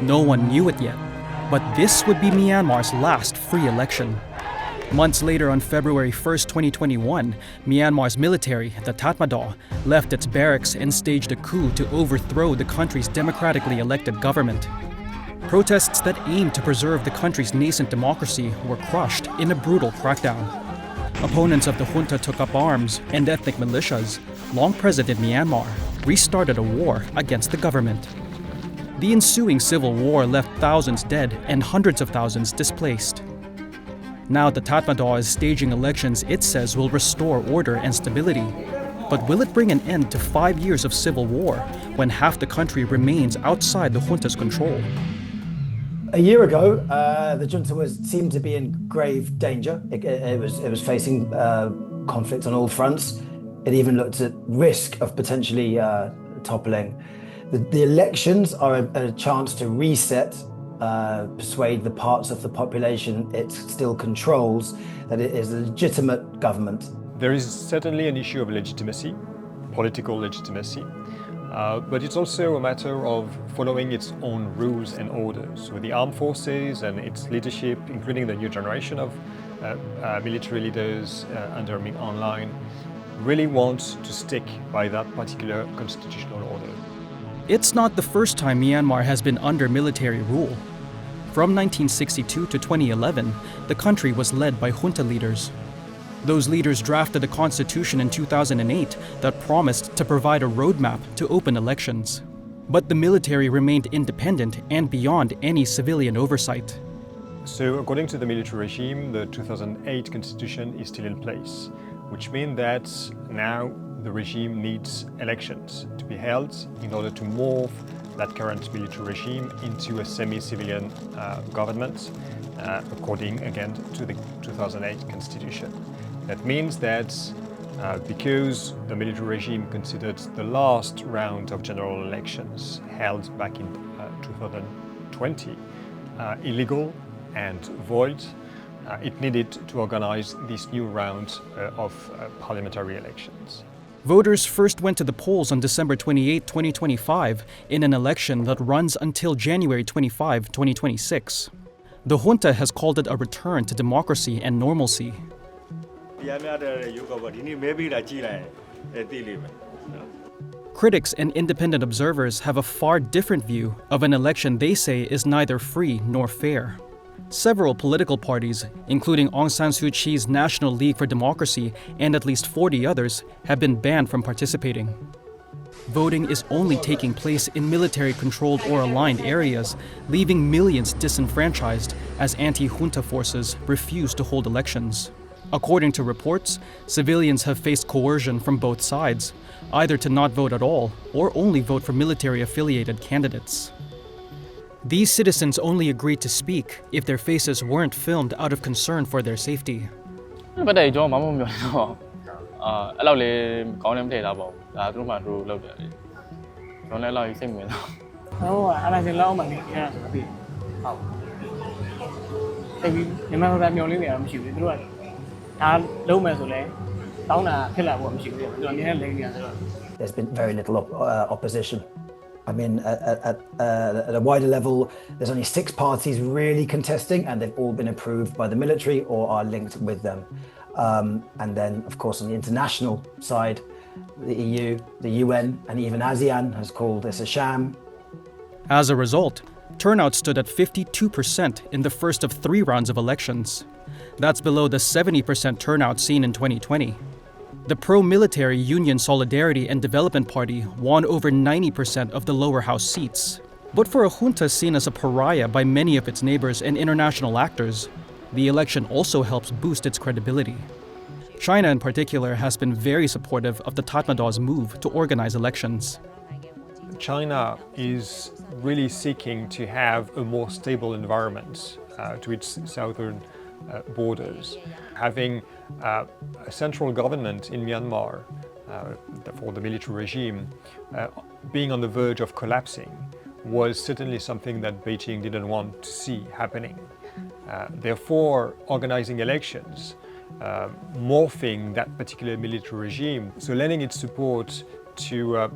No one knew it yet, but this would be Myanmar's last free election. Months later, on February 1st, 2021, Myanmar's military, the Tatmadaw, left its barracks and staged a coup to overthrow the country's democratically elected government. Protests that aimed to preserve the country's nascent democracy were crushed in a brutal crackdown. Opponents of the junta took up arms, and ethnic militias, long present in Myanmar, restarted a war against the government. The ensuing civil war left thousands dead and hundreds of thousands displaced. Now the Tatmadaw is staging elections it says will restore order and stability. But will it bring an end to 5 years of civil war when half the country remains outside the junta's control? A year ago, the junta seemed to be in grave danger. It was facing conflict on all fronts. It even looked at risk of potentially toppling. The elections are a chance to reset, persuade the parts of the population it still controls that it is a legitimate government. There is certainly an issue of legitimacy, political legitimacy, but it's also a matter of following its own rules and orders. So the armed forces and its leadership, including the new generation of military leaders under Min Aung Hlaing, really want to stick by that particular constitutional order. It's not the first time Myanmar has been under military rule. From 1962 to 2011, the country was led by junta leaders. Those leaders drafted a constitution in 2008 that promised to provide a roadmap to open elections. But the military remained independent and beyond any civilian oversight. So according to the military regime, the 2008 constitution is still in place, which means that now the regime needs elections to be held in order to morph that current military regime into a semi-civilian government, according again to the 2008 constitution. That means that because the military regime considered the last round of general elections held back in 2020 illegal and void, it needed to organize this new round of parliamentary elections. Voters first went to the polls on December 28, 2025, in an election that runs until January 25, 2026. The junta has called it a return to democracy and normalcy. Critics and independent observers have a far different view of an election they say is neither free nor fair. Several political parties, including Aung San Suu Kyi's National League for Democracy and at least 40 others, have been banned from participating. Voting is only taking place in military-controlled or aligned areas, leaving millions disenfranchised as anti-junta forces refuse to hold elections. According to reports, civilians have faced coercion from both sides, either to not vote at all or only vote for military-affiliated candidates. These citizens only agreed to speak if their faces weren't filmed out of concern for their safety. There's been very little opposition. I mean, at a wider level, there's only 6 parties really contesting, and they've all been approved by the military or are linked with them. And then, of course, on the international side, the EU, the UN, and even ASEAN has called this a sham. As a result, turnout stood at 52% in the first of 3 rounds of elections. That's below the 70% turnout seen in 2020. The pro-military Union Solidarity and Development Party won over 90% of the lower house seats. But for a junta seen as a pariah by many of its neighbors and international actors, the election also helps boost its credibility. China in particular has been very supportive of the Tatmadaw's move to organize elections. China is really seeking to have a more stable environment to its southern borders. Having a central government in Myanmar for the military regime being on the verge of collapsing was certainly something that Beijing didn't want to see happening. Therefore, organizing elections, morphing that particular military regime, so lending its support to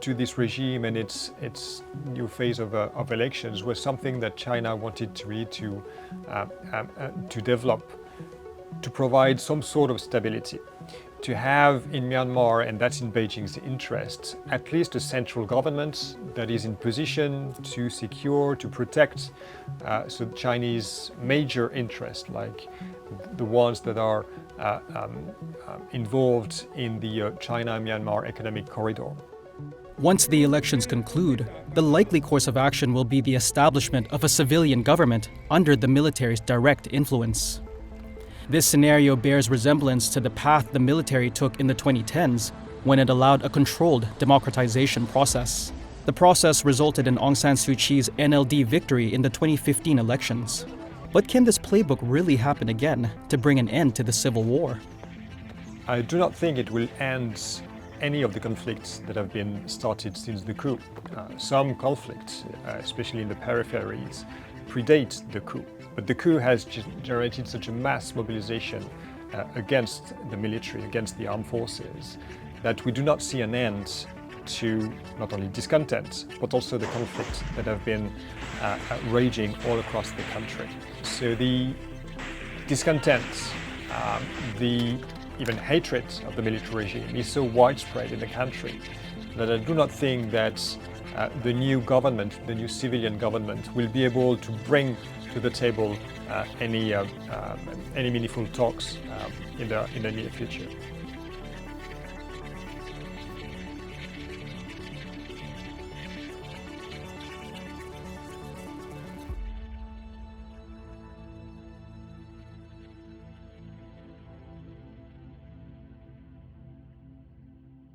to this regime and its new phase of elections was something that China wanted to really to develop, to provide some sort of stability, to have in Myanmar, and that's in Beijing's interest, at least a central government that is in position to secure, to protect so Chinese major interests, like the ones that are involved in the China-Myanmar economic corridor. Once the elections conclude, the likely course of action will be the establishment of a civilian government under the military's direct influence. This scenario bears resemblance to the path the military took in the 2010s when it allowed a controlled democratization process. The process resulted in Aung San Suu Kyi's NLD victory in the 2015 elections. But can this playbook really happen again to bring an end to the civil war? I do not think it will end any of the conflicts that have been started since the coup. Some conflicts, especially in the peripheries, predate the coup. But the coup has generated such a mass mobilization against the military, against the armed forces, that we do not see an end to not only discontent, but also the conflicts that have been raging all across the country. So the discontent, the even hatred of the military regime is so widespread in the country that I do not think that the new government, the new civilian government, will be able to bring to the table any meaningful talks in the near future.